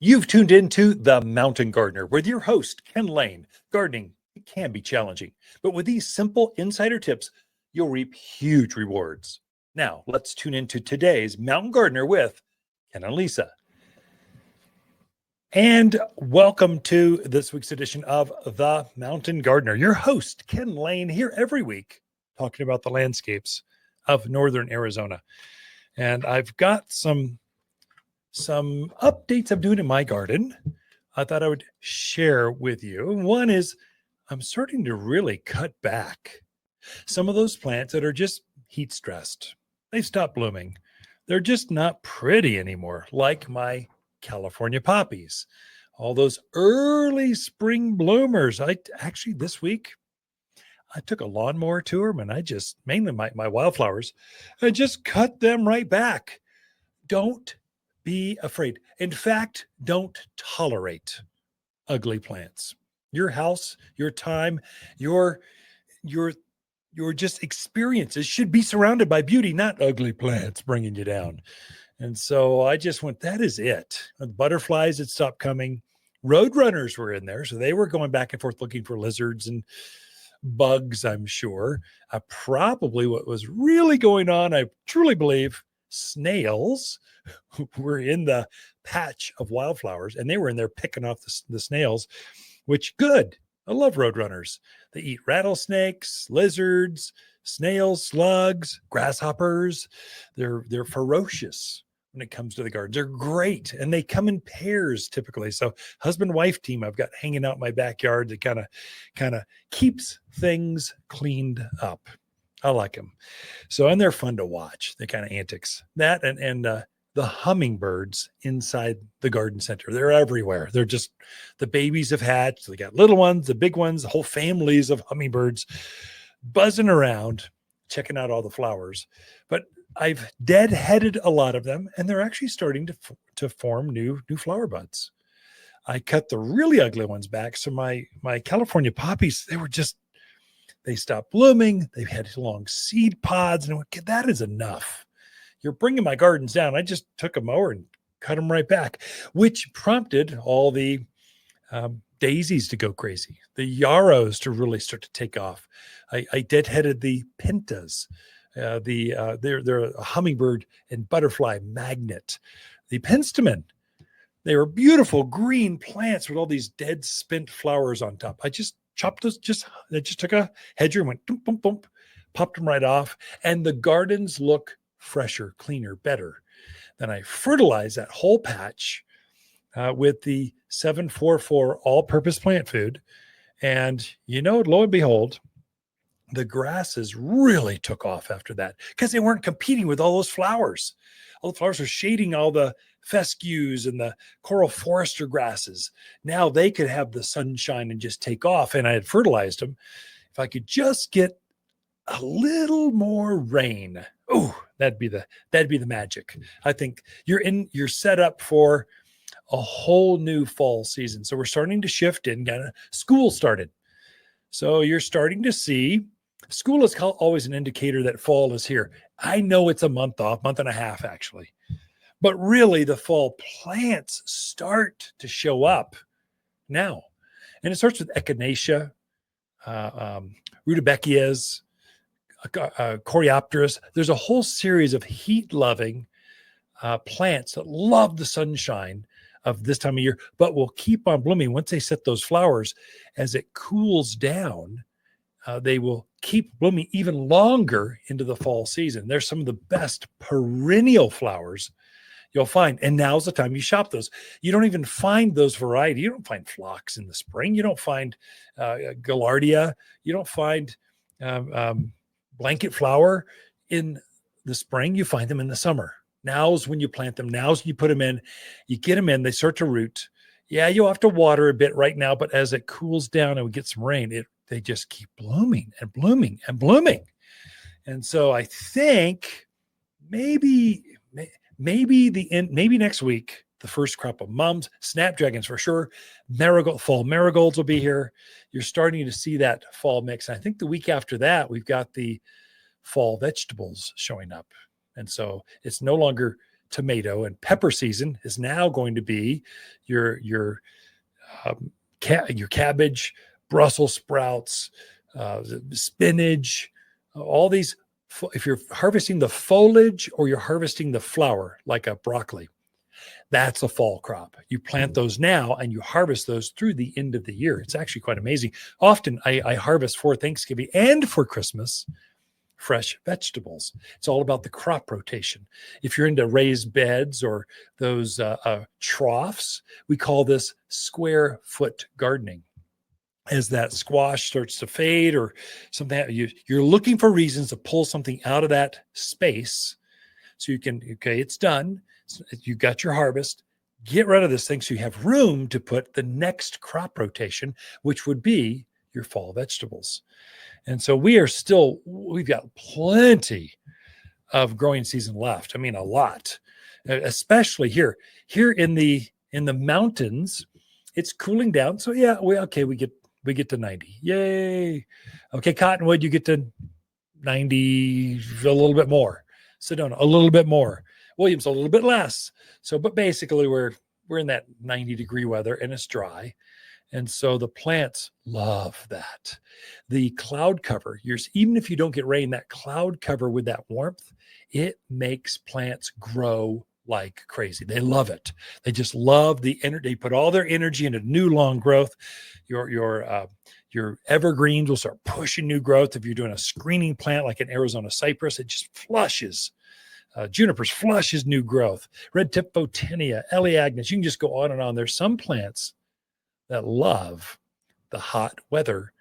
You've tuned into The Mountain Gardener with your host, Ken Lain. Gardening, it can be challenging, but with these simple insider tips, you'll reap huge rewards. Now, let's tune into today's Mountain Gardener with Ken and Lisa. And welcome to this week's edition of The Mountain Gardener. Your host, Ken Lain, here every week talking about the landscapes of northern Arizona. And I've got some updates I'm doing in my garden I thought I would share with you. One is I'm starting to really cut back some of those plants that are just heat stressed. They've stopped blooming. They're just not pretty anymore, like my California poppies. All those early spring bloomers. This week, I took a lawnmower to them and I just, mainly my wildflowers, I just cut them right back. Don't be afraid. In fact, don't tolerate ugly plants. Your house, your time, your just experiences should be surrounded by beauty, not ugly plants bringing you down. And so I just went, that is it. The butterflies had stopped coming. Roadrunners were in there. So they were going back and forth looking for lizards and bugs, I'm sure. Probably what was really going on, I truly believe, snails were in the patch of wildflowers and they were in there picking off the snails, which good. I love roadrunners. They eat rattlesnakes, lizards, snails, slugs, grasshoppers. They're ferocious when it comes to the garden. They're great. And they come in pairs typically. So husband-wife team I've got hanging out in my backyard that kind of keeps things cleaned up. I like them. So, and they're fun to watch, the kind of antics. That and the hummingbirds inside the garden center. They're everywhere. They're just, the babies have hatched. They got little ones, the big ones, the whole families of hummingbirds buzzing around, checking out all the flowers. But I've deadheaded a lot of them, and they're actually starting to form new flower buds. I cut the really ugly ones back. So my California poppies, they stopped blooming. They've had long seed pods, and that is enough. You're bringing my gardens down. I just took a mower and cut them right back, which prompted all the daisies to go crazy, the yarrows to really start to take off. I deadheaded the pintas. They're a hummingbird and butterfly magnet. The penstemon, they were beautiful green plants with all these dead spent flowers on top. I just chopped those, I just took a hedger and went boom, boom, boom, popped them right off. And the gardens look fresher, cleaner, better. Then I fertilized that whole patch with the 744 all-purpose plant food. And lo and behold, the grasses really took off after that because they weren't competing with all those flowers. All the flowers were shading all the fescues and the coral forester grasses. Now they could have the sunshine and just take off. And I had fertilized them. If I could just get a little more rain, that'd be the magic. I think you're set up for a whole new fall season. So we're starting to shift in. School started. So you're starting to see school is always an indicator that fall is here. I know it's a month off, month and a half actually, but really the fall plants start to show up now. And it starts with echinacea, rudbeckias, coreopteris. There's a whole series of heat-loving plants that love the sunshine of this time of year, but will keep on blooming once they set those flowers. As it cools down, they will keep blooming even longer into the fall season. There's some of the best perennial flowers you'll find. And now's the time you shop those. You don't even find those variety. You don't find phlox in the spring. You don't find gaillardia. You don't find blanket flower in the spring. You find them in the summer. Now's when you plant them. Now's when you put them in. You get them in. They start to root. Yeah, you'll have to water a bit right now, but as it cools down and we get some rain, they just keep blooming and blooming and blooming. And so I think maybe next week, the first crop of mums, snapdragons for sure, fall marigolds will be here. You're starting to see that fall mix. I think the week after that, we've got the fall vegetables showing up. And so it's no longer tomato, and pepper season is now going to be your cabbage, Brussels sprouts, spinach, all these. If you're harvesting the foliage or you're harvesting the flower, like a broccoli, that's a fall crop. You plant those now and you harvest those through the end of the year. It's actually quite amazing. Often I harvest for Thanksgiving and for Christmas fresh vegetables. It's all about the crop rotation. If you're into raised beds or those troughs, we call this square foot gardening. As that squash starts to fade or something, you're looking for reasons to pull something out of that space so you can, okay, it's done. You got your harvest. Get rid of this thing so you have room to put the next crop rotation, which would be your fall vegetables. And so we've got plenty of growing season left. I mean, a lot, especially here in the mountains. It's cooling down. So yeah, we get to 90. Yay. Okay, Cottonwood, you get to 90, a little bit more. Sedona, a little bit more. Williams, a little bit less. So, but basically we're in that 90-degree weather and it's dry. And so the plants love that. The cloud cover, even if you don't get rain, that cloud cover with that warmth, it makes plants grow like crazy. They love it. They just love the energy. They put all their energy into new long growth. Your evergreens will start pushing new growth. If you're doing a screening plant like an Arizona cypress, it just flushes. Junipers flushes new growth. Red tip photinia, Elaeagnus. You can just go on and on. There's some plants that love the hot weather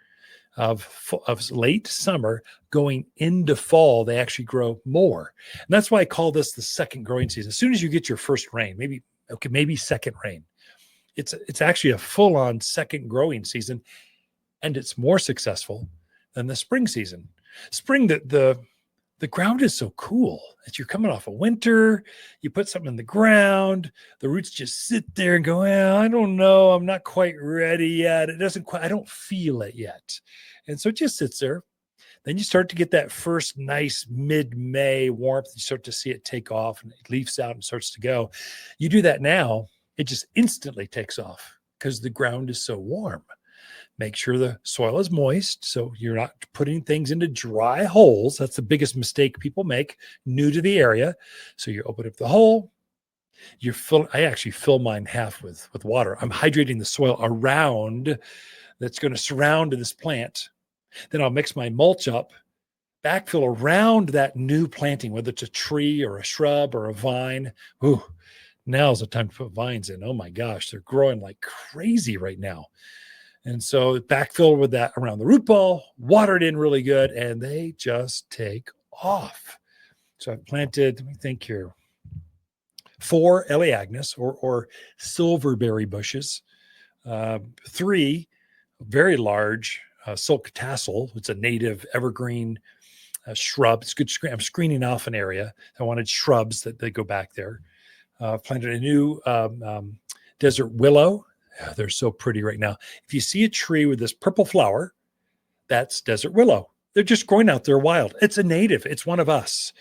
of late summer going into fall. They actually grow more. And that's why I call this the second growing season. As soon as you get your first rain, maybe second rain, it's actually a full-on second growing season, and it's more successful than the spring season. Spring, the ground is so cool that you're coming off of winter. You put something in the ground, the roots just sit there and go, I don't know, I'm not quite ready yet. I don't feel it yet. And so it just sits there. Then you start to get that first nice mid-May warmth. You start to see it take off and it leaves out and starts to go. You do that now, it just instantly takes off because the ground is so warm. Make sure the soil is moist so you're not putting things into dry holes. That's the biggest mistake people make new to the area. So you open up the hole. I actually fill mine half with water. I'm hydrating the soil around that's going to surround this plant. Then I'll mix my mulch up, backfill around that new planting, whether it's a tree or a shrub or a vine. Ooh, now's the time to put vines in. Oh my gosh, they're growing like crazy right now. And so backfill with that around the root ball, water it in really good, and they just take off. So I've planted, let me think here, 4 Elaeagnus or silverberry bushes, 3 very large silk tassel. It's a native evergreen shrub. It's good. I'm screening off an area. I wanted shrubs that they go back there. Planted a new desert willow. They're so pretty right now. If you see a tree with this purple flower, that's desert willow. They're just growing out there wild. It's a native. It's one of us.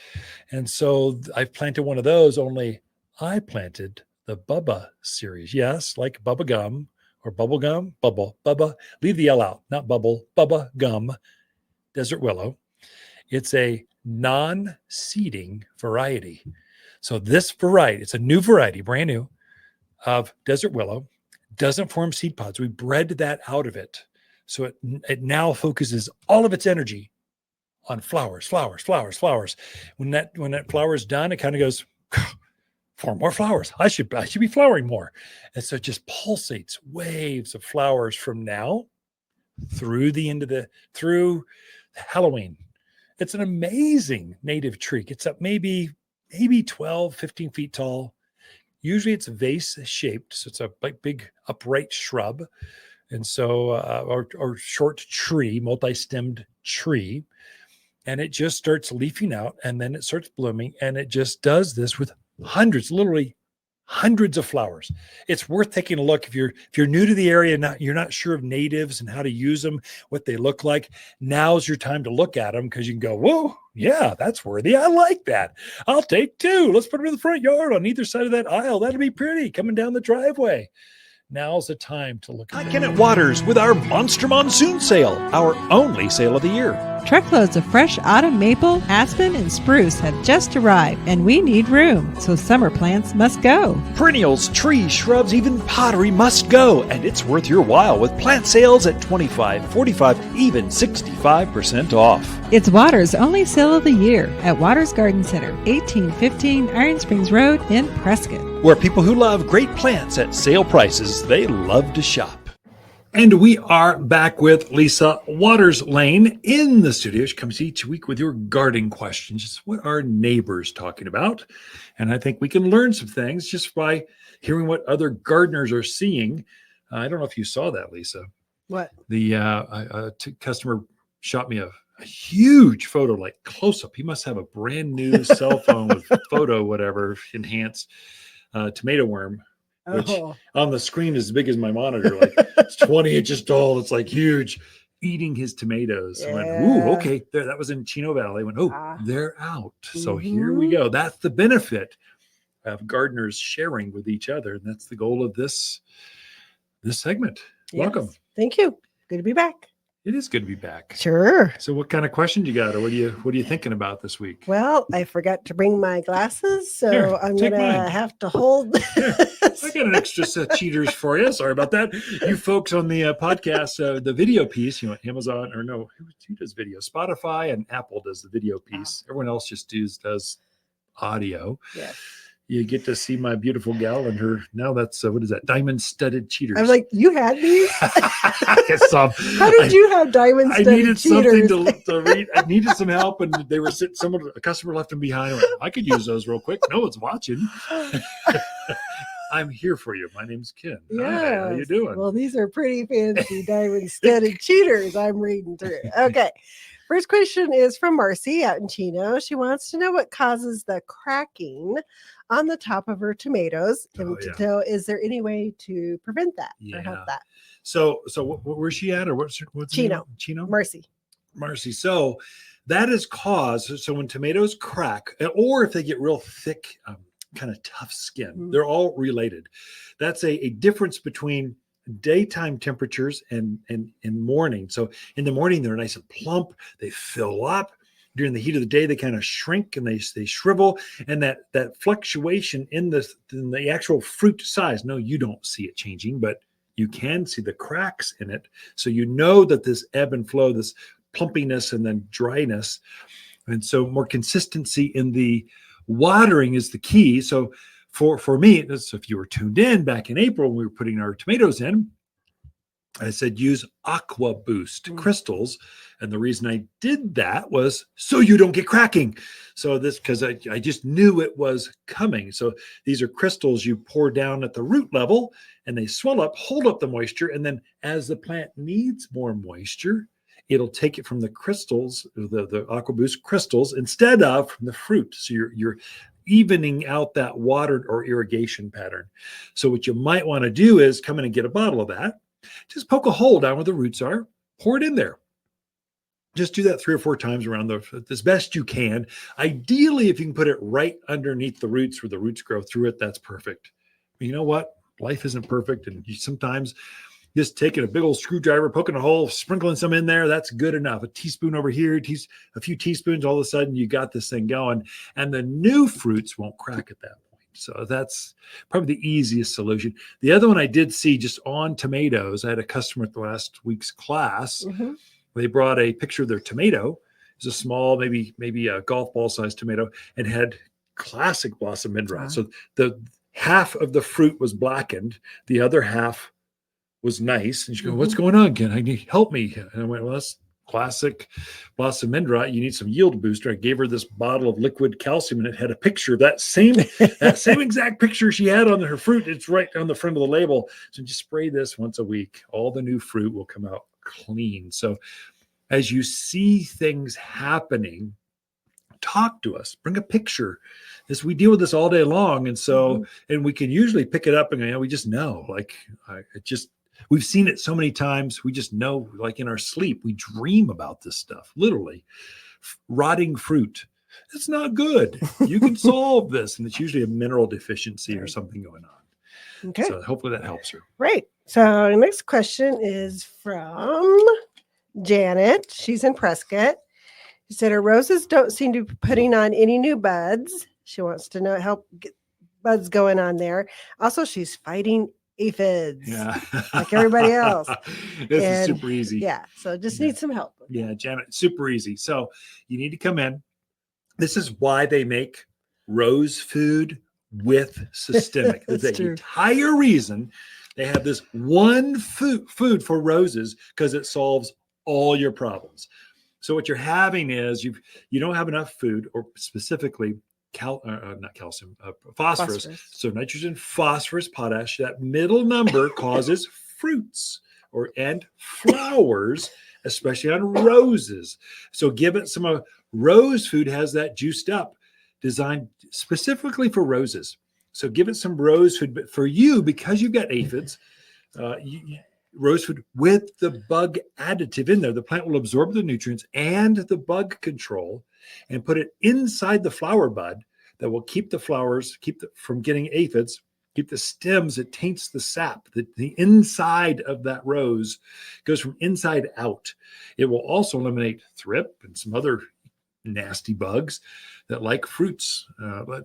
And so I've planted one of those, only I planted the Bubba series. Yes, like Bubba Gum or Bubble Gum. Bubba. Leave the L out, not bubble. Bubba Gum, desert willow. It's a non-seeding variety. So this variety, it's a new variety, brand new, of desert willow. Doesn't form seed pods. We bred that out of it. So it now focuses all of its energy on flowers. When that flower is done, it kind of goes, 4 more flowers. I should be flowering more. And so it just pulsates waves of flowers from now through through Halloween. It's an amazing native tree. It's up maybe 12, 15 feet tall. Usually it's vase shaped, so it's a big upright shrub, and so or short tree, multi-stemmed tree, and it just starts leafing out, and then it starts blooming, and it just does this with literally hundreds of flowers. It's worth taking a look if you're new to the area, you're not sure of natives and how to use them, what they look like. Now's your time to look at them because you can go, whoa, yeah, that's worthy. I like that. I'll take two. Let's put them in the front yard on either side of that aisle. That'll be pretty coming down the driveway. Now's the time to look at At Watters with our Monster Monsoon Sale, our only sale of the year. Truckloads of fresh autumn maple, aspen, and spruce have just arrived, and we need room, so summer plants must go. Perennials, trees, shrubs, even pottery must go, and it's worth your while with plant sales at 25, 45, even 65% off. It's Watters' only sale of the year at Watters Garden Center, 1815 Iron Springs Road in Prescott. Where people who love great plants at sale prices, they love to shop. And we are back with Lisa Watters Lain in the studio. She comes each week with your gardening questions. Just what are neighbors talking about? And I think we can learn some things just by hearing what other gardeners are seeing. I don't know if you saw that, Lisa. What? The customer shot me a huge photo, like close up. He must have a brand new cell phone with photo, whatever, enhanced tomato worm. Which on the screen is as big as my monitor, like it's 20 inches tall. It's like huge, eating his tomatoes. I went, ooh, okay. There, that was in Chino Valley. I went, they're out. So here we go. That's the benefit of gardeners sharing with each other. And that's the goal of this segment. Yes. Welcome. Thank you. Good to be back. It is good to be back. Sure. So what kind of questions you got, or what are you thinking about this week? Well, I forgot to bring my glasses, so Here, I'm take gonna mine. have to hold. Here, I got an extra set of cheaters for you. Sorry about that. You folks on the podcast, the video piece, Amazon or no, who does video? Spotify and Apple does the video piece. Everyone else just does audio. Yes. You get to see my beautiful gal and her. Now that's what is that? Diamond studded cheaters. I was like, you had these? How did you have diamond I studded needed cheaters? something to read. I needed some help, and they were sitting. A customer left them behind. I went, I could use those real quick. No one's watching. I'm here for you. My name's Ken. Yeah. Hi, how you doing? Well, these are pretty fancy diamond studded cheaters I'm reading through. Okay. First question is from Marcy out in Chino. She wants to know what causes the cracking on the top of her tomatoes, and to know, is there any way to prevent that or help that? So where's she at, or what's Chino? Chino? Marcy. So that is caused. So when tomatoes crack, or if they get real thick, kind of tough skin, they're all related. That's a difference between daytime temperatures and morning. So in the morning, they're nice and plump. They fill up. During the heat of the day, they kind of shrink and they shrivel. And that fluctuation in the actual fruit size, no, you don't see it changing, but you can see the cracks in it. So you know that this ebb and flow, this plumpiness and then dryness. And so more consistency in the watering is the key. So for me, so if you were tuned in back in April when we were putting our tomatoes in, I said use Aqua Boost crystals. And the reason I did that was so you don't get cracking. So because I just knew it was coming. So these are crystals you pour down at the root level and they swell up, hold up the moisture. And then as the plant needs more moisture, it'll take it from the crystals, the Aqua Boost crystals, instead of from the fruit. So you're evening out that water or irrigation pattern. So what you might want to do is come in and get a bottle of that. Just poke a hole down where the roots are, pour it in there. Just do that 3 or 4 times around as best you can. Ideally, if you can put it right underneath the roots where the roots grow through it, that's perfect. But you know what? Life isn't perfect. And you sometimes just taking a big old screwdriver, poking a hole, sprinkling some in there, that's good enough. A teaspoon over here, a few teaspoons, all of a sudden you got this thing going. And the new fruits won't crack at that point. So that's probably the easiest solution. The other one I did see just on tomatoes, I had a customer at the last week's class. They brought a picture of their tomato. It was a small, maybe a golf ball sized tomato, and had classic blossom end rot. So the half of the fruit was blackened, the other half was nice. And she goes, "What's going on, Ken? I need help me." And I went, "Well, that's classic blossom end rot. You need some yield booster." I gave her this bottle of liquid calcium, and it had a picture of that same exact picture she had on her fruit. It's right on the front of the label. So just spray this once a week. All the new fruit will come out clean. So as you see things happening, talk to us, bring a picture, we deal with this all day long. And so, and we can usually pick it up and we just know, like, we've seen it so many times. We just know, like in our sleep, we dream about this stuff, literally. Rotting fruit. It's not good. You can solve this. And it's usually a mineral deficiency or something going on. Okay. So hopefully that helps her. Right. So next question is from Janet. She's in Prescott. She said her roses don't seem to be putting on any new buds. She wants to know help get buds going on there. Also, she's fighting aphids, like everybody else. This is super easy. Yeah, so just need some help. Yeah, Janet, super easy. So you need to come in. This is why they make rose food with systemic. That's the true. entire reason they have this one food for roses, because it solves all your problems. So what you're having is you don't have enough food, or specifically phosphorus. So nitrogen, phosphorus, potash. That middle number causes fruits and flowers, especially on roses. So give it some rose food has that juiced up, designed specifically for roses. So give it some rose food, but for you, because you've got aphids, rose food with the bug additive in there. The plant will absorb the nutrients and the bug control and put it inside the flower bud that will keep the flowers, from getting aphids, keep the stems. It taints the sap. The inside of that rose goes from inside out. It will also eliminate thrip and some other nasty bugs that like fruits,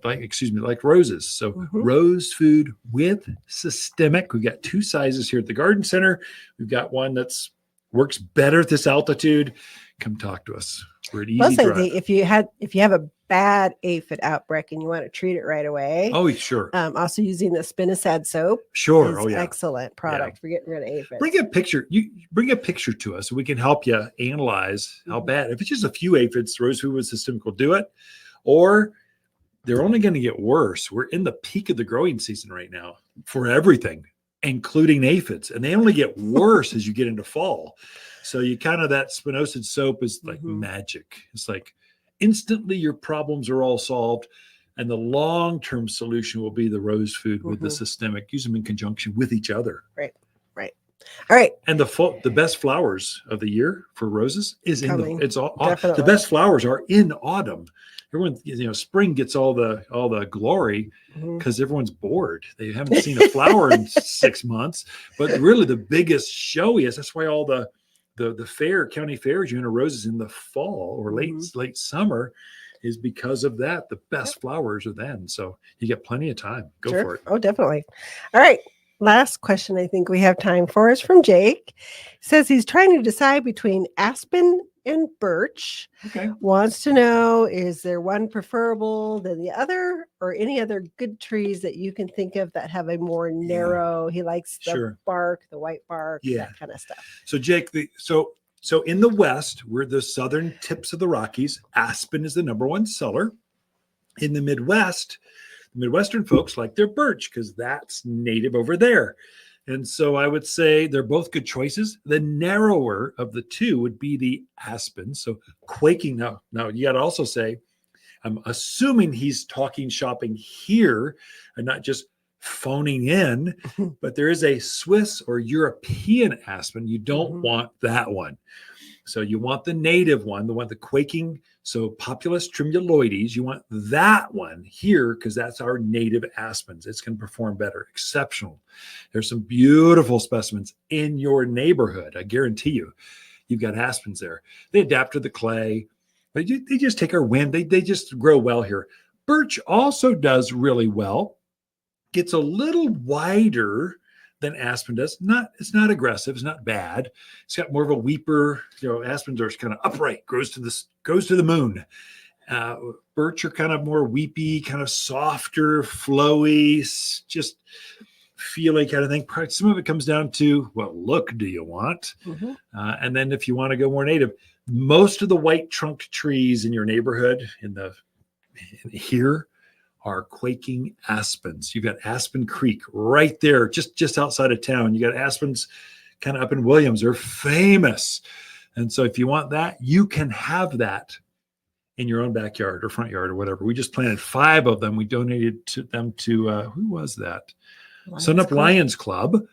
like roses. So rose food with systemic. We've got 2 sizes here at the garden center. We've got one that's works better at this altitude. Come talk to us. We're at Easy Drive. If you have a bad aphid outbreak and you want to treat it right away. Oh, sure. Also using the spinosad soap. Sure. Oh, yeah. Excellent product for getting rid of aphids. Bring a picture. You bring a picture to us so we can help you analyze how bad. If it's just a few aphids, rose food with systemic will do it. Or they're only going to get worse. We're in the peak of the growing season right now for everything, including aphids. And they only get worse as you get into fall. So that spinosad soap is like magic. It's like instantly your problems are all solved. And the long-term solution will be the rose food with the systemic. Use them in conjunction with each other. Right. All right. And the best flowers of the year for roses is Definitely. The best flowers are in autumn. Everyone, spring gets all the glory because everyone's bored. They haven't seen a flower in 6 months. But really, the biggest showiest. That's why all the county fairs, roses in the fall or late summer, is because of that. The best flowers are then. So you get plenty of time. Go for it. Oh, definitely. All right. Last question I think we have time for is from Jake. He says he's trying to decide between Aspen and Birch. Okay. Wants to know, is there one preferable than the other, or any other good trees that you can think of that have a more narrow, he likes the bark, the white bark, that kind of stuff. So Jake, so in the West, we're the southern tips of the Rockies. Aspen is the #1 seller. In the Midwest, the Midwestern folks like their birch because that's native over there. And so I would say they're both good choices. The narrower of the two would be the aspen. So quaking. Now you got to also say, I'm assuming he's talking shopping here and not just phoning in, but there is a Swiss or European aspen. You don't want that one. So you want the native one, the quaking. So Populus tremuloides, you want that one here because that's our native aspens. It's going to perform better. Exceptional. There's some beautiful specimens in your neighborhood. I guarantee you, you've got aspens there. They adapt to the clay. They just take our wind. They just grow well here. Birch also does really well. Gets a little wider than aspen does. It's not aggressive. It's not bad. It's got more of a weeper. Aspens are kind of upright, goes to the moon. Birch are kind of more weepy, kind of softer, flowy, just feeling kind of thing. Some of it comes down to what look do you want? And then if you want to go more native, most of the white trunked trees in your neighborhood here are quaking aspens. You've got Aspen Creek right there, just outside of town. You got aspens kind of up in Williams. They're famous. And so if you want that, you can have that in your own backyard or front yard or whatever. We just planted 5 of them. We donated them to who was that? Sun Up Lions Club.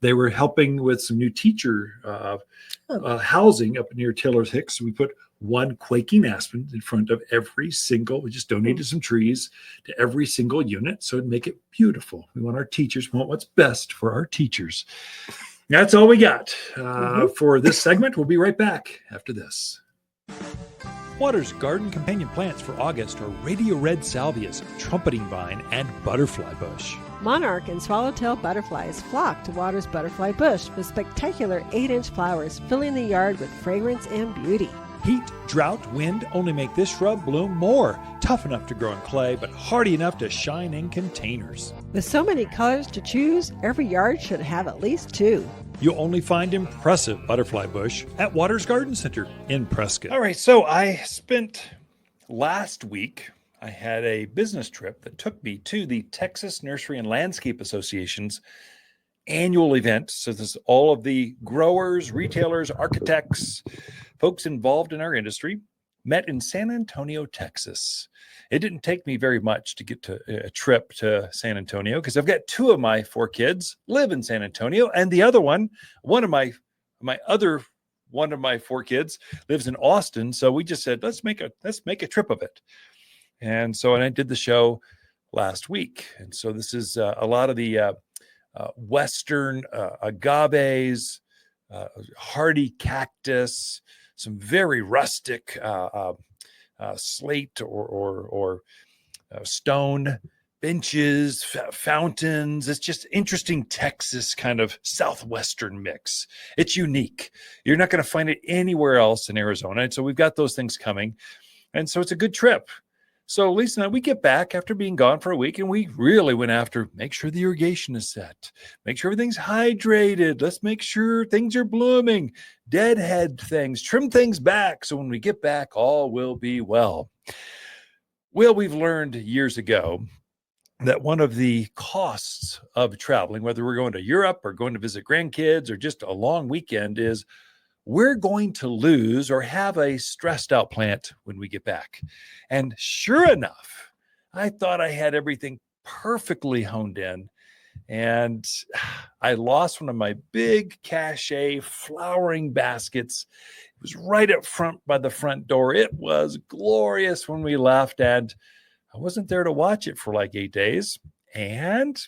They were helping with some new teacher housing up near Taylor's Hicks. We put 1 quaking aspen in front of every single. We just donated some trees to every single unit, so it'd make it beautiful. We want our teachers. We want what's best for our teachers. That's all we got for this segment. We'll be right back after this. Watters garden companion plants for August are radio red salvias, trumpeting vine, and butterfly bush. Monarch and swallowtail butterflies flock to Watters butterfly bush with spectacular 8-inch flowers filling the yard with fragrance and beauty. Heat, drought, wind only make this shrub bloom more. Tough enough to grow in clay, but hardy enough to shine in containers. With so many colors to choose, every yard should have at least 2. You'll only find impressive butterfly bush at Watters Garden Center in Prescott. All right, so I spent last week, I had a business trip that took me to the Texas Nursery and Landscape Association's annual event. So this is all of the growers, retailers, architects, folks involved in our industry met in San Antonio, Texas. It didn't take me very much to get to a trip to San Antonio because I've got 2 of my 4 kids live in San Antonio, and the other one of my 4 kids lives in Austin. So we just said, let's make a trip of it. And I did the show last week. And so this is a lot of the Western agaves, hardy cactus, some very rustic slate or stone benches, fountains. It's just interesting Texas kind of Southwestern mix. It's unique. You're not going to find it anywhere else in Arizona. And so we've got those things coming. And so it's a good trip. So Lisa and I, we get back after being gone for a week, and we really went after, make sure the irrigation is set, make sure everything's hydrated. Let's make sure things are blooming, deadhead things, trim things back. So when we get back, all will be well. Well, we've learned years ago that one of the costs of traveling, whether we're going to Europe or going to visit grandkids or just a long weekend, is we're going to lose or have a stressed out plant when we get back. And sure enough, I thought I had everything perfectly honed in, and I lost one of my big cachet flowering baskets. It was right up front by the front door. It was glorious when we left, and I wasn't there to watch it for like 8 days, and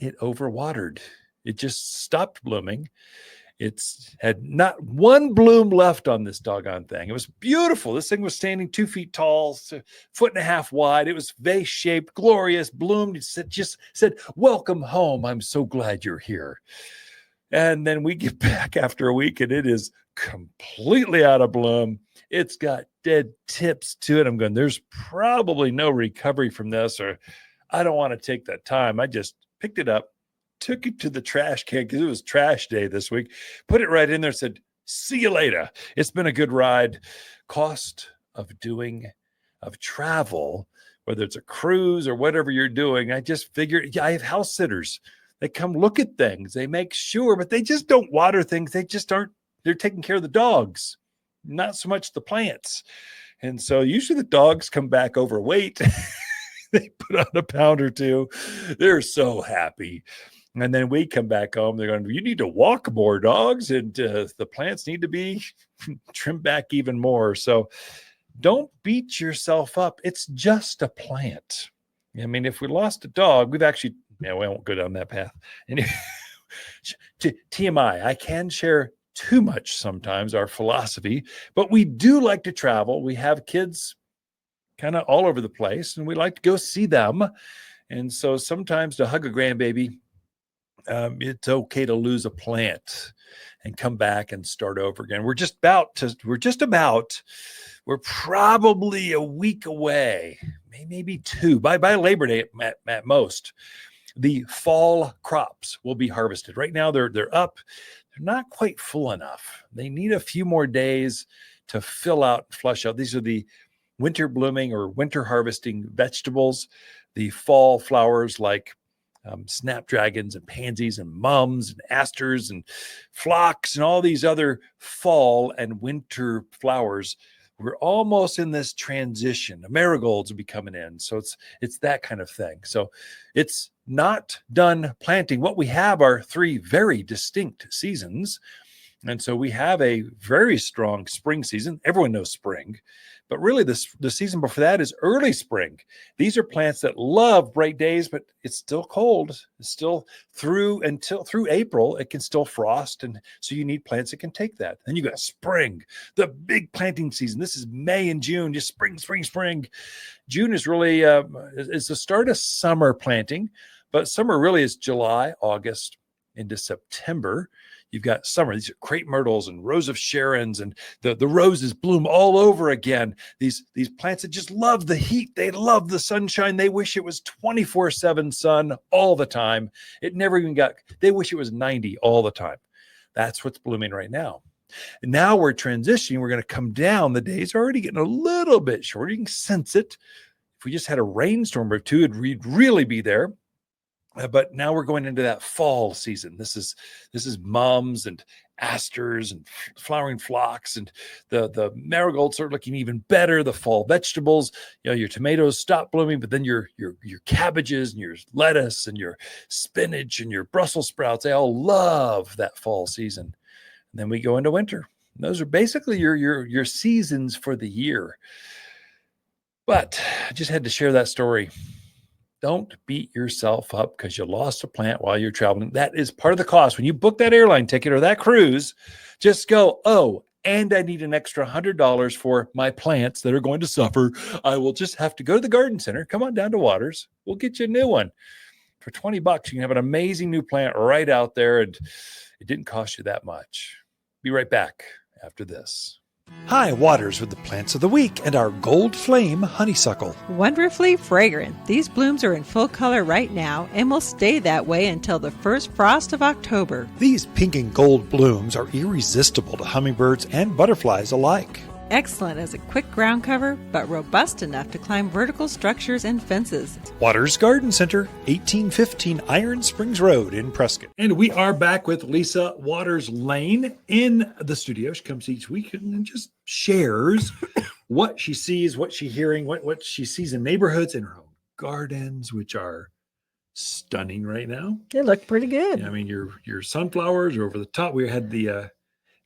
it overwatered. It just stopped blooming. It's had not one bloom left on this doggone thing. It was beautiful. This thing was standing 2 feet tall, 1.5 feet wide. It was vase-shaped, glorious, bloomed. It just said, welcome home. I'm so glad you're here. And then we get back after a week, and it is completely out of bloom. It's got dead tips to it. I'm going, there's probably no recovery from this, or I don't want to take that time. I just picked it up, took it to the trash can because it was trash day this week, put it right in there, said, see you later. It's been a good ride. Cost of travel, whether it's a cruise or whatever you're doing, I just figured, I have house sitters. They come look at things. They make sure, but they just don't water things. They just aren't, they're taking care of the dogs, not so much the plants. And so usually the dogs come back overweight. They put on a pound or 2. They're so happy. And then we come back home. They're going, you need to walk more, dogs. And the plants need to be trimmed back even more. So don't beat yourself up. It's just a plant. I mean, if we lost a dog, we won't go down that path. And TMI, I can share too much sometimes, our philosophy, but we do like to travel. We have kids kind of all over the place, and we like to go see them. And so sometimes to hug a grandbaby, it's okay to lose a plant and come back and start over again. We're probably a week away, maybe 2 by Labor Day at most. The fall crops will be harvested. Right now they're up. They're not quite full enough. They need a few more days to fill out, flush out. These are the winter blooming or winter harvesting vegetables. The fall flowers like snapdragons and pansies and mums and asters and phlox and all these other fall and winter flowers we're almost in this transition. The marigolds will be coming in. So it's that kind of thing. So it's not done planting. What we have are 3 very distinct seasons. And so we have a very strong spring season. Everyone knows spring, but really the season before that is early spring. These are plants that love bright days, but it's still cold. It's still through April, it can still frost. And so you need plants that can take that. Then you got spring, the big planting season. This is May and June, just spring, spring, spring. June is really is the start of summer planting, but summer really is July, August into September. You've got summer. These are crepe myrtles and rose of Sharons, and the roses bloom all over again. These plants that just love the heat. They love the sunshine. They wish it was 24/7 sun all the time. It never even they wish it was 90 all the time. That's what's blooming right now. And now we're transitioning. We're going to come down. The days are already getting a little bit shorter. You can sense it. If we just had a rainstorm or two, we'd really be there. But now we're going into that fall season. This is mums and asters and flowering phlox, and the marigolds are looking even better. The fall vegetables, your tomatoes stop blooming, but then your cabbages and your lettuce and your spinach and your Brussels sprouts, they all love that fall season. And then we go into winter. And those are basically your seasons for the year. But I just had to share that story. Don't beat yourself up because you lost a plant while you're traveling. That is part of the cost. When you book that airline ticket or that cruise, just go, oh, and I need an extra $100 for my plants that are going to suffer. I will just have to go to the garden center. Come on down to Watters. We'll get you a new one. For $20, you can have an amazing new plant right out there, and it didn't cost you that much. Be right back after this. Hi, Watters with the plants of the week and our gold flame honeysuckle. Wonderfully fragrant. These blooms are in full color right now and will stay that way until the first frost of October. These pink and gold blooms are irresistible to hummingbirds and butterflies alike. Excellent as a quick ground cover, but robust enough to climb vertical structures and fences. Watters Garden Center, 1815 Iron Springs Road in Prescott. And we are back with Lisa Watters Lain in the studio. She comes each week and just shares what she sees, what she's hearing, what she sees in neighborhoods, in her own gardens, which are stunning right now. They look pretty good. Yeah, I mean, your sunflowers are over the top. We had the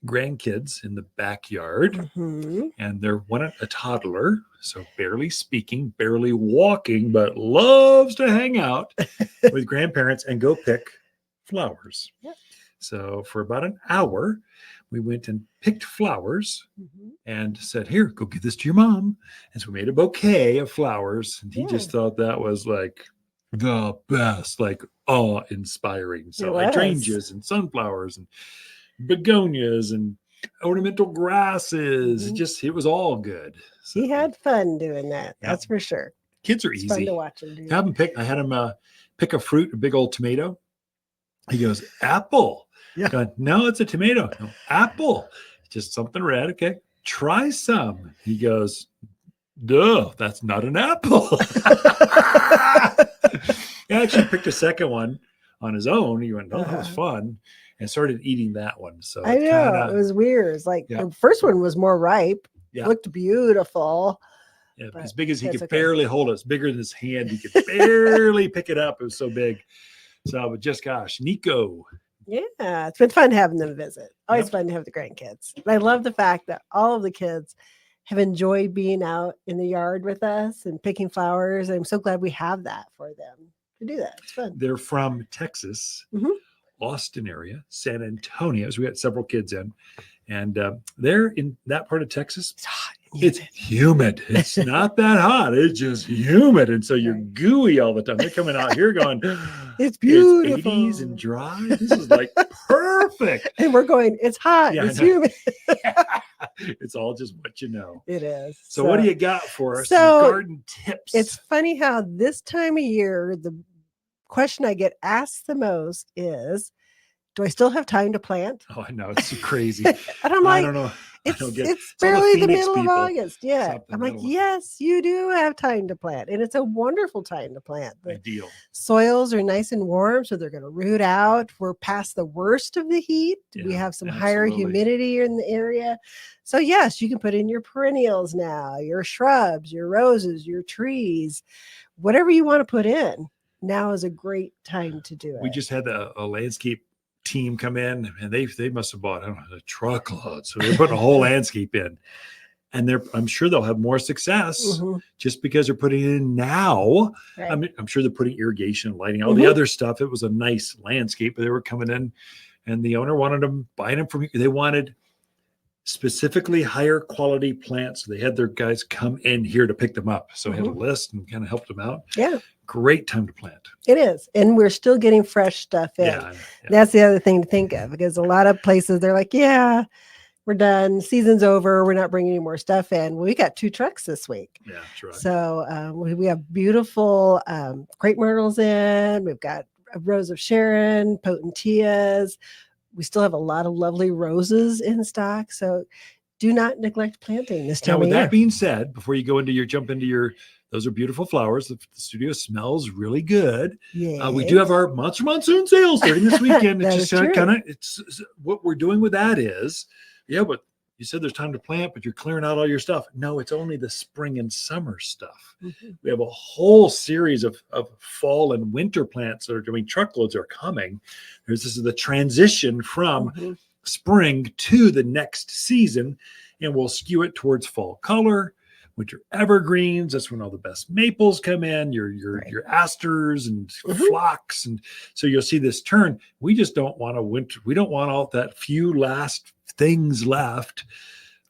grandkids in the backyard, and they're a toddler, so barely speaking, barely walking, but loves to hang out with grandparents and go pick flowers. Yep. So for about an hour, we went and picked flowers and said, here, go give this to your mom. And so we made a bouquet of flowers, and he just thought that was like the best, like awe-inspiring. So hydrangeas and sunflowers and begonias and ornamental grasses. It was all good. So he had fun doing that. Yeah. That's for sure. Kids are It's easy. fun to watch him do. I had him pick a fruit, a big old tomato. He goes, apple. Yeah. Going, no, it's a tomato. No, apple. Just something red. Okay. Try some. He goes, duh, that's not an apple. He actually picked a second one on his own. He went, oh, that was fun. And started eating that one. So I know, it was weird. It's like the first one was more ripe. Yeah. Looked beautiful. Yeah, But as big as he that's could okay. barely hold it. It's bigger than his hand. He could barely pick it up. It was so big. So, but just gosh, Nico. Yeah, it's been fun having them visit. Always Yep. fun to have the grandkids. And I love the fact that all of the kids have enjoyed being out in the yard with us and picking flowers. I'm so glad we have that for them to do that. It's fun. They're from Texas, Austin area, San Antonio. So we got several kids in, and they're in that part of Texas. It's hot. It's humid. It's not that hot. It's just humid. And so you're gooey all the time. They're coming out here going, It's beautiful. It's 80s and dry. This is like perfect. And we're going, it's hot. Yeah, I it's know. humid. It's all just what you know. It is. So what do you got for us? So, Some garden tips. It's funny how this time of year, the question I get asked the most is, do I still have time to plant? Oh, I know. It's so crazy. And I'm like, I don't know. It's don't get it's it's all the barely the Phoenix middle of people. August. Yeah. Something I'm like, that'll- yes, you do have time to plant. And it's a wonderful time to plant. The Ideal. soils are nice and warm, so they're going to root out. We're past the worst of the heat. We Yeah, have some higher absolutely. humidity in the area. So yes, you can put in your perennials now, your shrubs, your roses, your trees, whatever you want to put in. Now is a great time to do it. We just had a landscape team come in, and they must have bought, I don't know, a truckload. So they're putting a whole landscape in, and I'm sure they'll have more success Mhm. just because they're putting it in now. Right. I'm sure they're putting irrigation, lighting, all Mhm. the other stuff. It was a nice landscape, but they were coming in, and the owner wanted them buying them from. They wanted specifically higher quality plants. So they had their guys come in here to pick them up. So I had a list and kind of helped them out. Yeah, Great time to plant. it is. And we're still getting fresh stuff in. Yeah. That's the other thing to think of, because a lot of places they're like, yeah, we're done. Season's over. We're not bringing any more stuff in. Well, we got 2 trucks this week. Yeah, that's right. So we have beautiful crepe myrtles in. We've got a rose of Sharon, potentias. We still have a lot of lovely roses in stock. So do not neglect planting this Now, time with of year. that being said, before you go into jump into your, those are beautiful flowers. The studio smells really good. We do have our Monster Monsoon sale starting this weekend. That It's is just true. kind of, it's what we're doing with that is, yeah, but you said there's time to plant, but you're clearing out all your stuff. No, it's only the spring and summer stuff. Mhm. We have a whole series of fall and winter plants that are doing truckloads are coming. This is the transition from Mhm. spring to the next season, and we'll skew it towards fall color, winter evergreens. That's when all the best maples come in, your asters and Mhm. phlox, and so you'll see this turn. We just don't want a winter. We don't want all that few last things left.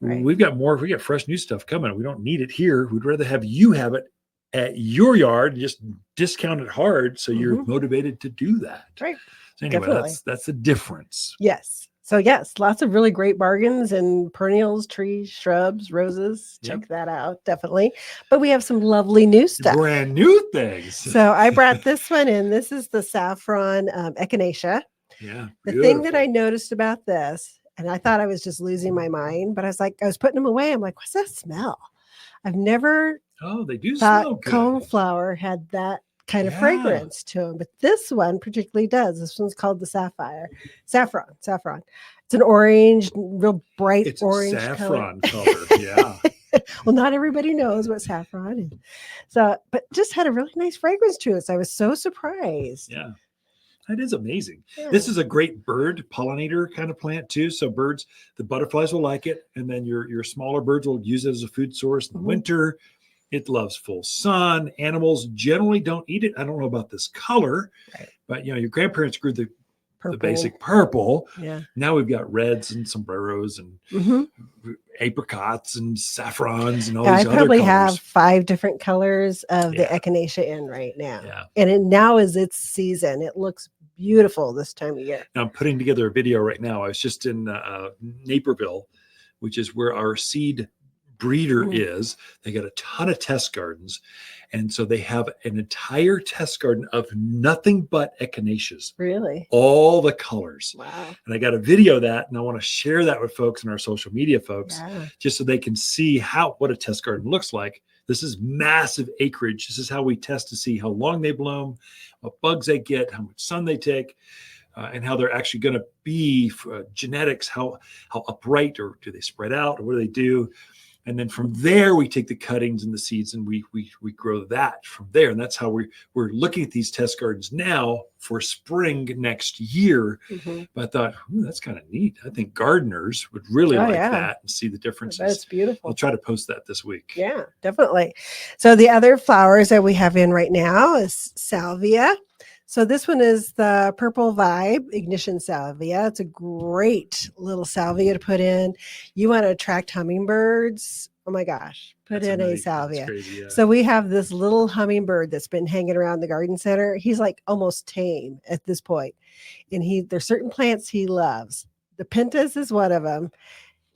Right. We got fresh new stuff coming. We don't need it here. We'd rather have you have it at your yard and just discount it hard so you're Mhm. motivated to do that. Right. So anyway, Definitely. that's the difference. Yes. So yes, lots of really great bargains in perennials, trees, shrubs, roses. Yep. Check that out, definitely. But we have some lovely new stuff. Brand new things. So I brought this one in. This is the saffron echinacea. Yeah. The thing that beautiful. I noticed about this, and I thought I was just losing my mind, but I was putting them away. I'm like, what's that smell? I've never They do smell thought good. coneflower had that kind of Yeah. fragrance to them, but this one particularly does. This one's called the saffron. It's an orange, real bright It's orange saffron color. color. Yeah. Well, not everybody knows what saffron is. So, but just had a really nice fragrance to it. So I was so surprised. Yeah. That is amazing. Yeah. This is a great bird pollinator kind of plant too. So birds, the butterflies will like it, and then your smaller birds will use it as a food source in the Mhm. winter. It loves full sun. Animals generally don't eat it. I don't know about this color, Right. but your grandparents grew the Purple. basic purple. Yeah. Now we've got reds and sombreros and Mhm. apricots and saffrons and all Yeah, I these other probably colors. have 5 different colors of the Yeah. echinacea in right now. Yeah. And now is its season. It looks beautiful this time of year. Now I'm putting together a video right now. I was just in Naperville, which is where our seed breeder is. They got a ton of test gardens. And so they have an entire test garden of nothing but echinaceas, Really? all the colors. Wow. And I got a video of that, and I want to share that with folks in our social media folks, Yeah. just so they can see what a test garden looks like. This is massive acreage. This is how we test to see how long they bloom, what bugs they get, how much sun they take, and how they're actually going to be genetics, how upright, or do they spread out, or what do they do? And then from there, we take the cuttings and the seeds, and we grow that from there. And that's how we're looking at these test gardens now for spring next year. Mhm. But I thought, that's kind of neat. I think gardeners would really like yeah. that and see the differences. That's beautiful. I'll try to post that this week. Yeah, definitely. So the other flowers that we have in right now is salvia. So this one is the Purple Vibe Ignition Salvia. It's a great little salvia to put in. You want to attract hummingbirds? Oh my gosh, put That's in a amazing. That's salvia. crazy, yeah. So we have this little hummingbird that's been hanging around the garden center. He's like almost tame at this point. And there's certain plants he loves. The pentas is one of them,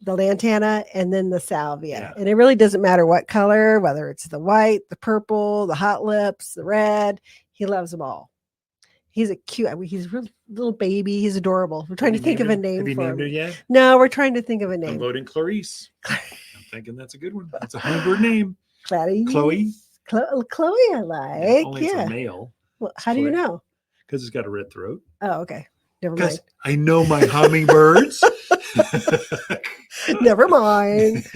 the lantana, and then the salvia. Yeah. And it really doesn't matter what color, whether it's the white, the purple, the hot lips, the red, he loves them all. He's a cute. He's a real little baby. He's adorable. We're trying to think of a name Have you for named him. it yet? No, we're trying to think of a I'm name. voting Clarice. I'm thinking that's a good one. That's a hummingbird name. Clarice. Chloe. Chloe, I like. Only it's Yeah. a male. Well, It's how do you Chloe. know? Because it's got a red throat. Oh, okay. Never mind. Because I know my hummingbirds. Never mind.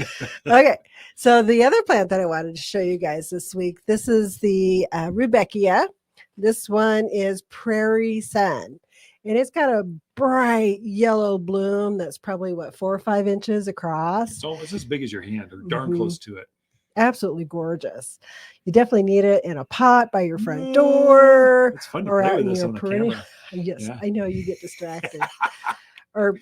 Okay. So the other plant that I wanted to show you guys this week, this is the Rudbeckia. This one is Prairie Sun. And it's got a bright yellow bloom that's probably, 4 or 5 inches across. It's as big as your hand or darn Mhm. close to it. Absolutely gorgeous. You definitely need it in a pot by your front door. It's fun to or play out with in this your on the perennial. camera. Yes, Yeah. I know you get distracted. Or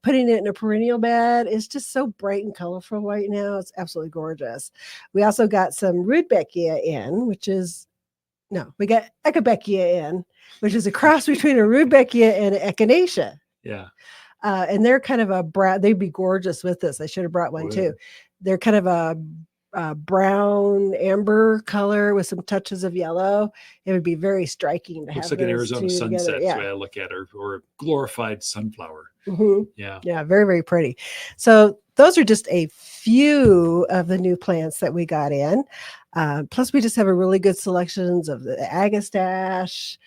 putting it in a perennial bed. It's just so bright and colorful right now. It's absolutely gorgeous. We also got some Rudbeckia in, we got Echinacea in, which is a cross between a Rudbeckia and an Echinacea. Yeah. And they're kind of a brown, they'd be gorgeous with this. I should have brought one too. They're kind of a brown amber color with some touches of yellow. It would be very striking to Looks have like an those Arizona two together. sunset, Yeah. the way I look at her, or a glorified sunflower. Mhm. Yeah. Yeah, very, very pretty. So those are just a few of the new plants that we got in. Plus, we just have a really good selections of the Agastache.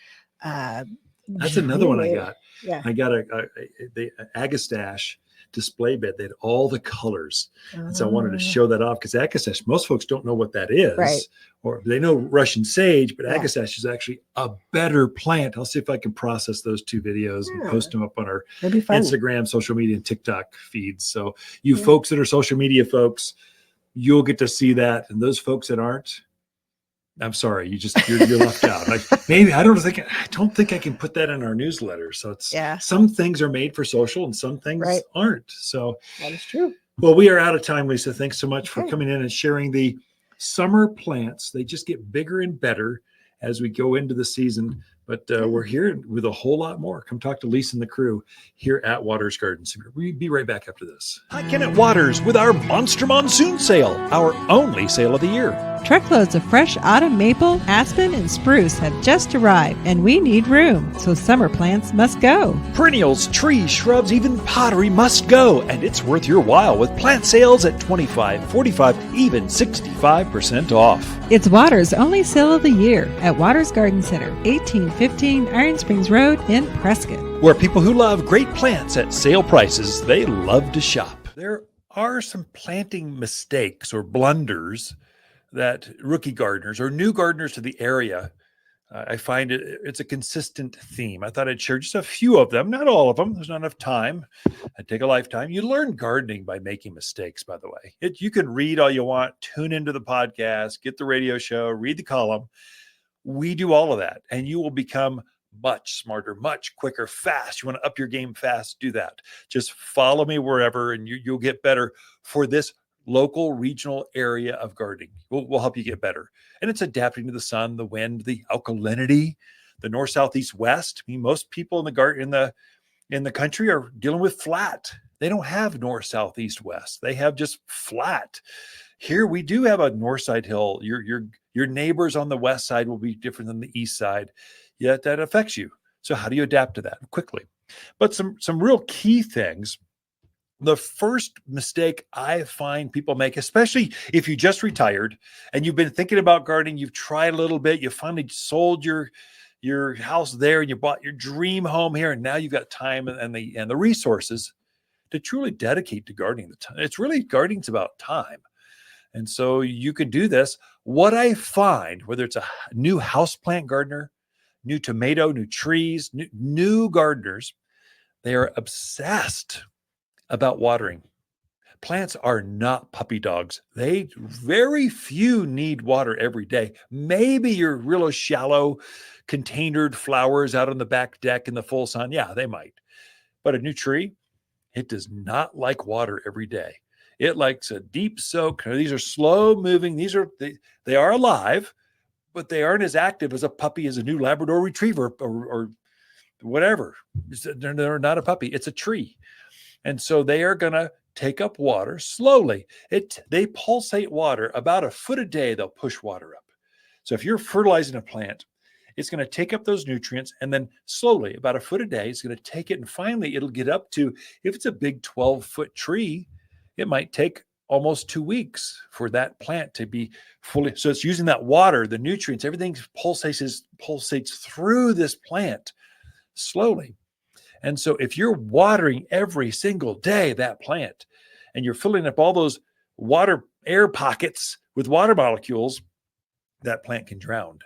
That's another one I got. Yeah. I got the Agastache display bed. They had all the colors. And so I wanted to show that off because Agastache, most folks don't know what that is. Right. Or they know Russian sage, but Yeah. Agastache is actually a better plant. I'll see if I can process those 2 videos and post them up on our That'd be fun. Instagram, social media, and TikTok feeds. So you Yeah. folks that are social media folks, you'll get to see that. And those folks that aren't, I'm sorry, you're left out. Like maybe I don't think I can put that in our newsletter. So it's some things are made for social and some things aren't. So that is true. Well, we are out of time, Lisa. Thanks so much for coming in and sharing the summer plants. They just get bigger and better as we go into the season. But we're here with a whole lot more. Come talk to Lisa and the crew here at Watters Gardens. We'll be right back after this. Hi, Kenneth Watters with our Monster Monsoon Sale, our only sale of the year. Truckloads of fresh autumn maple, aspen, and spruce have just arrived, and we need room, so summer plants must go. Perennials, trees, shrubs, even pottery must go, and it's worth your while with plant sales at 25, 45, even 65% off. It's Watters' only sale of the year at Watters Garden Center, 1815 Iron Springs Road in Prescott. Where people who love great plants at sale prices, they love to shop. There are some planting mistakes or blunders that rookie gardeners or new gardeners to the area, I find it's a consistent theme. I thought I'd share just a few of them, not all of them. There's not enough time. I'd take a lifetime. You learn gardening by making mistakes, by the way. You can read all you want, tune into the podcast, get the radio show, read the column. We do all of that, and you will become much smarter, much quicker, fast. You want to up your game fast, do that. Just follow me wherever, and you'll get better for this local, regional area of gardening. We'll help you get better. And it's adapting to the sun, the wind, the alkalinity, the north, south, east, west. I mean, most people in the garden in the country are dealing with flat. They don't have north, south, east, west. They have just flat. Here we do have a north side hill. Your neighbors on the west side will be different than the east side, yet that affects you. So how do you adapt to that quickly? But some real key things. The first mistake I find people make, especially if you just retired and you've been thinking about gardening, you've tried a little bit, you finally sold your house there and you bought your dream home here, and now you've got time and the resources to truly dedicate to gardening. It's really, gardening's about time. And so you can do this. What I find, whether it's a new houseplant gardener, new tomato, new trees, new gardeners, they are obsessed about watering. Plants are not puppy dogs. Very few need water every day. Maybe your real shallow containered flowers out on the back deck in the full sun. Yeah, they might. But a new tree, it does not like water every day. It likes a deep soak. These are slow moving. They are alive, but they aren't as active as a puppy, as a new Labrador retriever or whatever. They're not a puppy. It's a tree. And so they are going to take up water slowly. They pulsate water about a foot a day. They'll push water up. So if you're fertilizing a plant it's going to take up those nutrients, and then slowly, about a foot a day, it's going to take it, and finally it'll get up to, if it's a big 12-foot tree, it might take almost 2 weeks for that plant to be fully. So it's using that water, the nutrients, everything pulsates through this plant slowly. And so if you're watering every single day that plant, and you're filling up all those water air pockets with water molecules, that plant can drown.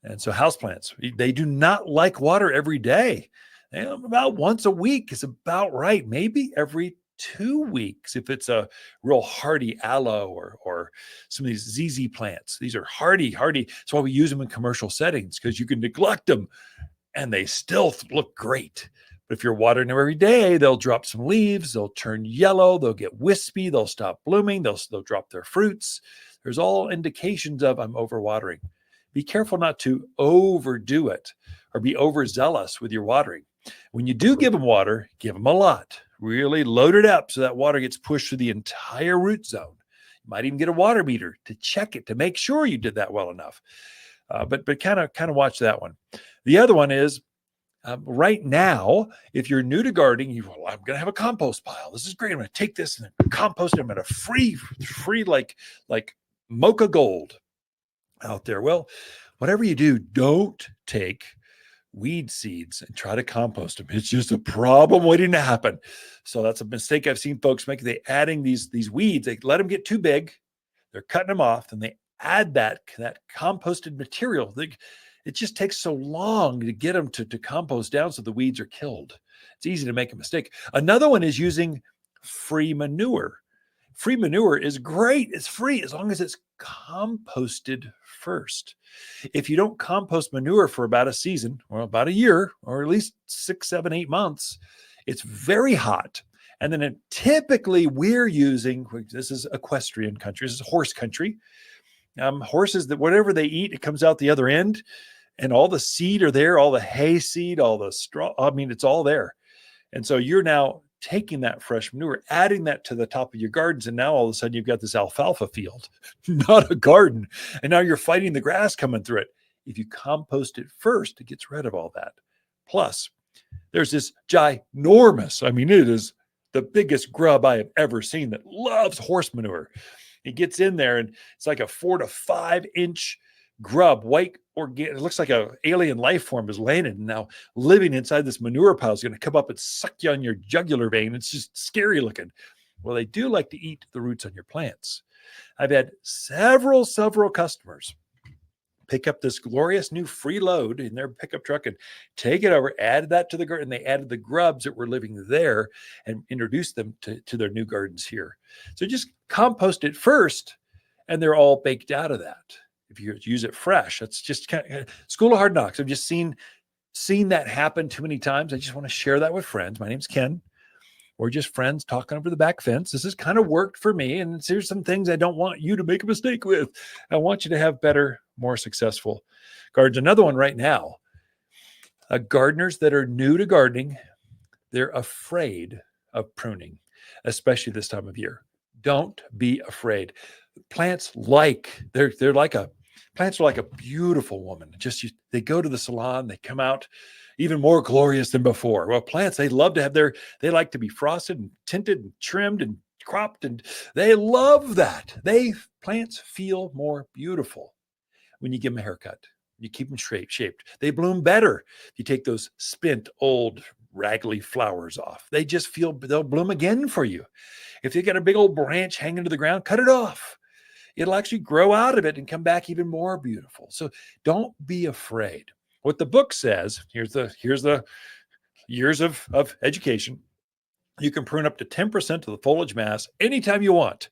And so houseplants, they do not like water every day. About once a week is about right. Maybe every 2 weeks if it's a real hardy aloe or some of these ZZ plants. These are hardy. That's why we use them in commercial settings, because you can neglect them and they still look great. But if you're watering them every day, they'll drop some leaves, they'll turn yellow, they'll get wispy, they'll stop blooming, they'll drop their fruits. There's all indications of I'm overwatering. Be careful not to overdo it or be overzealous with your watering. When you do give them water, give them a lot. Really load it up so that water gets pushed through the entire root zone. You might even get a water meter to check it to make sure you did that well enough. But kind of watch that one. The other one is, right now, if you're new to gardening, I'm going to have a compost pile. This is great. I'm going to take this and compost it. I'm going to free like mocha gold out there. Well, whatever you do, don't take weed seeds and try to compost them. It's just a problem waiting to happen. So that's a mistake I've seen folks make. They adding these weeds, they let them get too big. They're cutting them off, and they add that composted material. It just takes so long to get them to compost down so the weeds are killed. It's easy to make a mistake. Another one is using free manure. Free manure is great. It's free as long as it's composted first. If you don't compost manure for about a season, or about a year, or at least 6, 7, 8 months, it's very hot. And then typically we're using, this is equestrian country, this is horse country. Horses, that whatever they eat, it comes out the other end. And all the seed are there, all the hay seed, all the straw. I mean, it's all there. And so you're now taking that fresh manure, adding that to the top of your gardens. And now all of a sudden you've got this alfalfa field, not a garden. And now you're fighting the grass coming through it. If you compost it first, it gets rid of all that. Plus, there's this ginormous, I mean, it is the biggest grub I have ever seen that loves horse manure. It gets in there and it's like a 4 to 5 inch grub, white organic. It looks like an alien life form is landed and now living inside this manure pile is going to come up and suck you on your jugular vein. It's just scary looking. Well, they do like to eat the roots on your plants. I've had several customers pick up this glorious new free load in their pickup truck and take it over, add that to the garden. They added the grubs that were living there and introduced them to their new gardens here. So just compost it first, and they're all baked out of that. If you use it fresh, that's just kind of school of hard knocks. I've just seen that happen too many times. I just want to share that with friends. My name's Ken. We're just friends talking over the back fence. This has kind of worked for me. And here's some things I don't want you to make a mistake with. I want you to have better, more successful gardens. Another one right now, gardeners that are new to gardening, they're afraid of pruning, especially this time of year. Don't be afraid. Plants plants are like a beautiful woman. They go to the salon, they come out even more glorious than before. Well, plants, they love to have they like to be frosted and tinted and trimmed and cropped, and they love that. Plants feel more beautiful when you give them a haircut. You keep them shaped. They bloom better if you take those spent, old, raggedy flowers off. They'll bloom again for you. If they got a big old branch hanging to the ground, cut it off. It'll actually grow out of it and come back even more beautiful. So don't be afraid. What the book says, here's the years of education. You can prune up to 10% of the foliage mass anytime you want.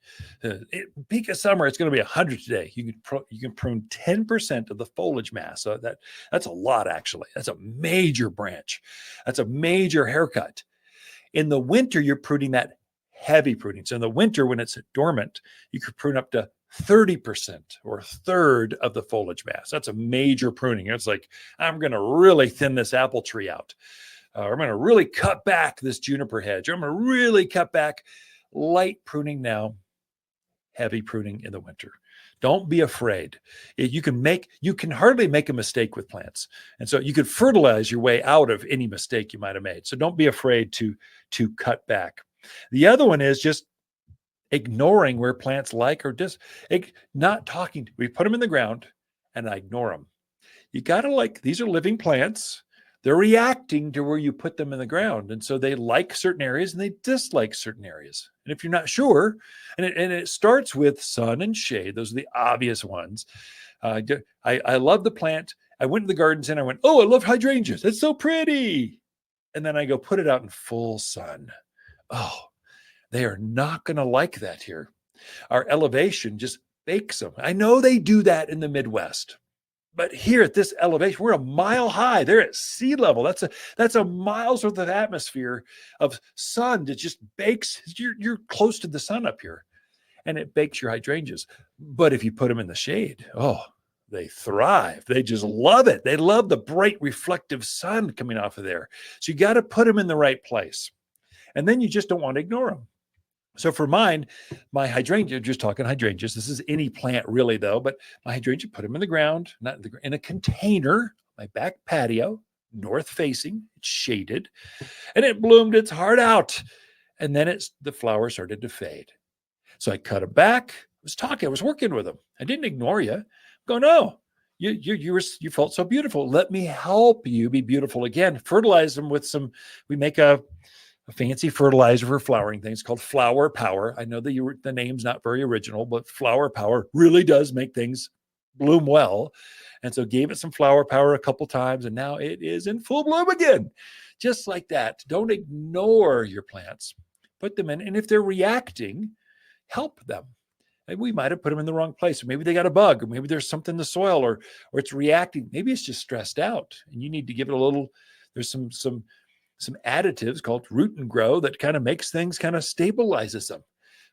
Peak of summer, it's going to be 100 today. You can prune 10% of the foliage mass. So that's a lot, actually. That's a major branch. That's a major haircut. In the winter, you're pruning that heavy pruning. So in the winter, when it's dormant, you could prune up to 30% or a third of the foliage mass. That's a major pruning. It's like, I'm going to really thin this apple tree out. I'm going to really cut back this juniper hedge. I'm going to really cut back. Light pruning now, heavy pruning in the winter. Don't be afraid. You can hardly make a mistake with plants. And so you could fertilize your way out of any mistake you might have made. So don't be afraid to cut back. The other one is just ignoring where plants like, or just not talking. We put them in the ground and I ignore them. You got to these are living plants. They're reacting to where you put them in the ground. And so they like certain areas and they dislike certain areas. And if you're not sure, and it starts with sun and shade, those are the obvious ones. I love the plant. I went to the garden center. I went, oh, I love hydrangeas. It's so pretty. And then I go put it out in full sun. Oh, they are not going to like that here. Our elevation just bakes them. I know they do that in the Midwest. But here at this elevation, we're a mile high. They're at sea level. That's a mile's worth of atmosphere of sun that just bakes. You're close to the sun up here, and it bakes your hydrangeas. But if you put them in the shade, oh, they thrive. They just love it. They love the bright reflective sun coming off of there. So you got to put them in the right place, and then you just don't want to ignore them. So for mine, my hydrangea, just talking hydrangeas, this is any plant really though, but my hydrangea, put them in the ground, not in, in a container, my back patio, north facing, it's shaded, and it bloomed its heart out. And then the flowers started to fade. So I cut them back. I was working with them. I didn't ignore you. Go, no, you felt so beautiful. Let me help you be beautiful again. Fertilize them with we make a fancy fertilizer for flowering things called Flower Power. I know the name's not very original, but Flower Power really does make things bloom well. And so gave it some Flower Power a couple times, and now it is in full bloom again. Just like that. Don't ignore your plants. Put them in, and if they're reacting, help them. And we might have put them in the wrong place, or maybe they got a bug, or maybe there's something in the soil, or it's reacting. Maybe it's just stressed out, and you need to give it a little. There's some additives called Root and Grow that kind of makes things, kind of stabilizes them.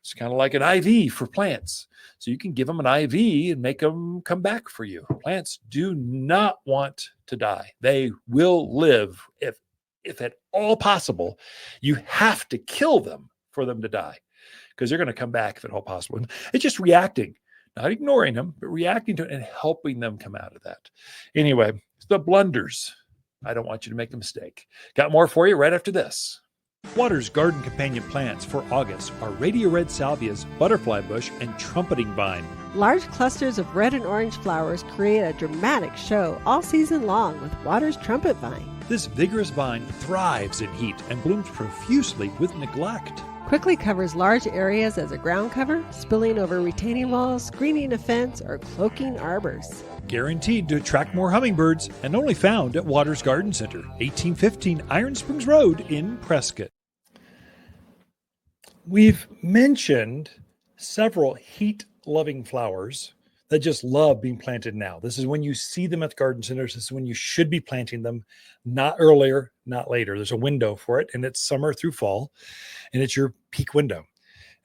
It's kind of like an IV for plants. So you can give them an IV and make them come back for you. Plants do not want to die. They will live. If at all possible, you have to kill them for them to die, because they're going to come back if at all possible. And it's just reacting, not ignoring them, but reacting to it and helping them come out of that. Anyway, the blunders. I don't want you to make a mistake. Got more for you right after this. Watters Garden Companion plants for August are radio red salvias, butterfly bush, and trumpeting vine. Large clusters of red and orange flowers create a dramatic show all season long with Watters trumpet vine. This vigorous vine thrives in heat and blooms profusely with neglect. Quickly covers large areas as a ground cover, spilling over retaining walls, screening a fence, or cloaking arbors. Guaranteed to attract more hummingbirds, and only found at Watters Garden Center, 1815 Iron Springs Road in Prescott. We've mentioned several heat-loving flowers that just love being planted now. This is when you see them at the garden centers. This is when you should be planting them, not earlier, not later. There's a window for it, and it's summer through fall, and it's your peak window.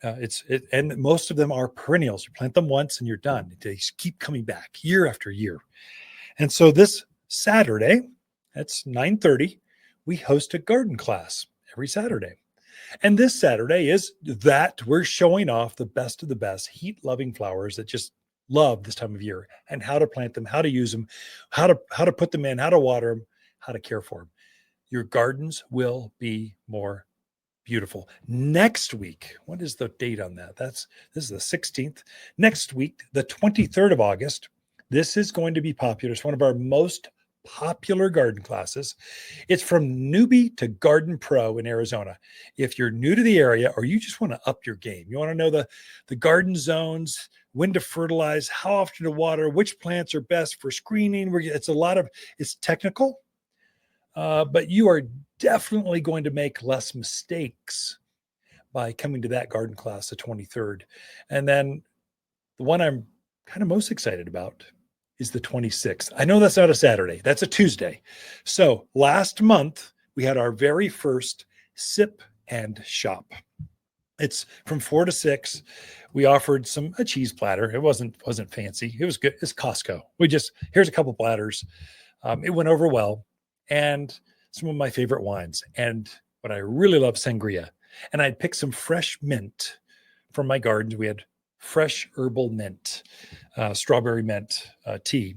And most of them are perennials. You plant them once and you're done. They just keep coming back year after year. And so this Saturday, that's 9:30, we host a garden class every Saturday. And this Saturday is that we're showing off the best of the best heat-loving flowers that just love this time of year, and how to plant them, how to use them, how to put them in, how to water them, how to care for them. Your gardens will be more beautiful. Next week, what is the date on that? This is the 16th. Next week, the 23rd of August, this is going to be popular. It's one of our most popular garden classes. It's from Newbie to Garden Pro in Arizona. If you're new to the area, or you just want to up your game, you want to know the garden zones, when to fertilize, how often to water, which plants are best for screening. It's technical, but you are definitely going to make less mistakes by coming to that garden class, the 23rd. And then the one I'm kind of most excited about is the 26th. I know that's not a Saturday. That's a Tuesday. So last month, we had our very first sip and shop. It's from 4 to 6. We offered a cheese platter. It wasn't fancy. It was good. It's Costco. Here's a couple platters. It went over well. And some of my favorite wines. And what I really love, sangria. And I'd picked some fresh mint from my gardens. We had fresh herbal mint, strawberry mint tea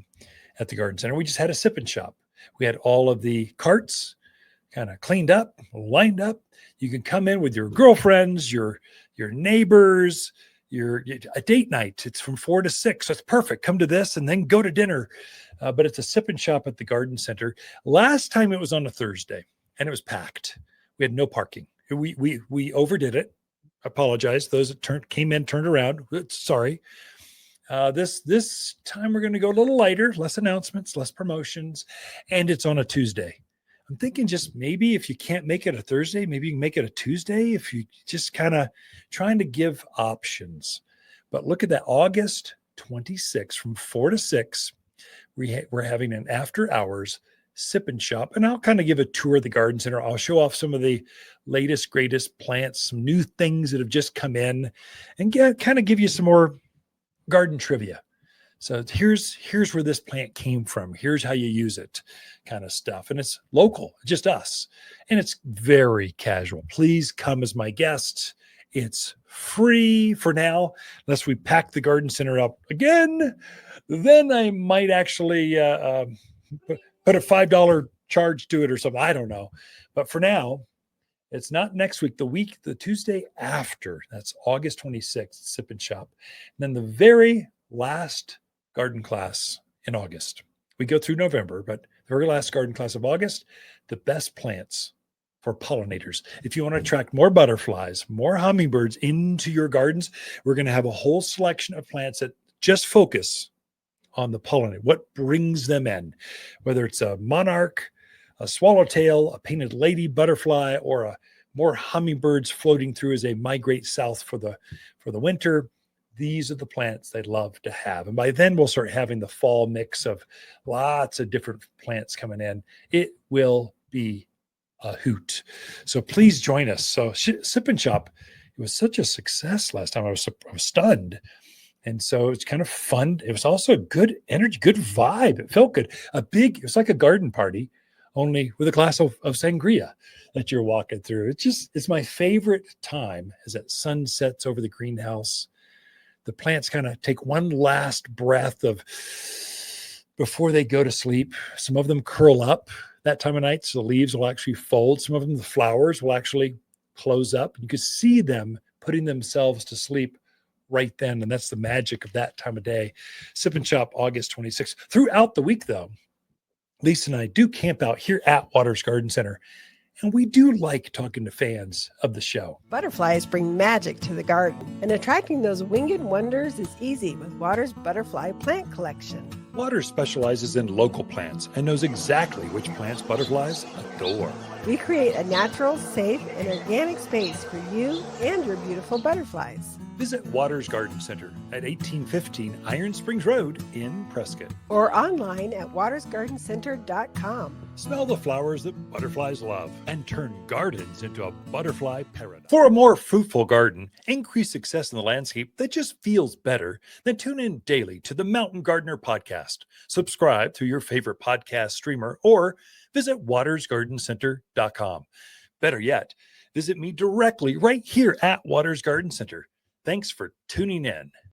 at the garden center. We just had a sip and shop. We had all of the carts kind of cleaned up, lined up. You can come in with your girlfriends, your neighbors, a date night. It's from 4 to 6. So it's perfect. Come to this and then go to dinner. But it's a sip and shop at the garden center. Last time it was on a Thursday and it was packed. We had no parking. We overdid it. Apologize. Those that came in, turned around. Sorry. This time we're going to go a little lighter, less announcements, less promotions, and it's on a Tuesday. I'm thinking just maybe if you can't make it a Thursday, maybe you can make it a Tuesday if you just kind of trying to give options. But look at that, August 26th from 4 to 6, we're having an after hours sip and shop. And I'll kind of give a tour of the garden center. I'll show off some of the latest, greatest plants, some new things that have just come in, and kind of give you some more garden trivia. So here's where this plant came from. Here's how you use it, kind of stuff. And it's local, just us. And it's very casual. Please come as my guest. It's free for now, unless we pack the garden center up again. Then I might actually put a $5 charge to it or something. I don't know. But for now, it's not next week, the Tuesday after. That's August 26th, sip and shop. And then the very last garden class in August. We go through November, but the very last garden class of August, the best plants for pollinators. If you want to attract more butterflies, more hummingbirds into your gardens, we're going to have a whole selection of plants that just focus on the pollinator, what brings them in, whether it's a monarch, a swallowtail, a painted lady butterfly, or a more hummingbirds floating through as they migrate south for the winter. These are the plants they love to have. And by then we'll start having the fall mix of lots of different plants coming in. It will be a hoot. So please join us. So Sip and Shop, it was such a success last time. I was stunned. And so it's kind of fun. It was also good energy, good vibe. It felt good. It was like a garden party, only with a glass of sangria that you're walking through. It's my favorite time as that sun sets over the greenhouse. The plants kind of take one last breath before they go to sleep. Some of them curl up that time of night, so the leaves will actually fold. Some of them, the flowers will actually close up. You can see them putting themselves to sleep right then, and that's the magic of that time of day. Sip and Shop, August 26th. Throughout the week, though, Lisa and I do camp out here at Watters Garden Center, and we do like talking to fans of the show. Butterflies bring magic to the garden, and attracting those winged wonders is easy with Watters' Butterfly Plant Collection. Watters specializes in local plants and knows exactly which plants butterflies adore. We create a natural, safe, and organic space for you and your beautiful butterflies. Visit Watters Garden Center at 1815 Iron Springs Road in Prescott. Or online at wattersgardencenter.com. Smell the flowers that butterflies love and turn gardens into a butterfly paradise. For a more fruitful garden, increase success in the landscape that just feels better, then tune in daily to the Mountain Gardener podcast. Subscribe through your favorite podcast streamer or visit wattersgardencenter.com. Better yet, visit me directly right here at Watters Garden Center. Thanks for tuning in.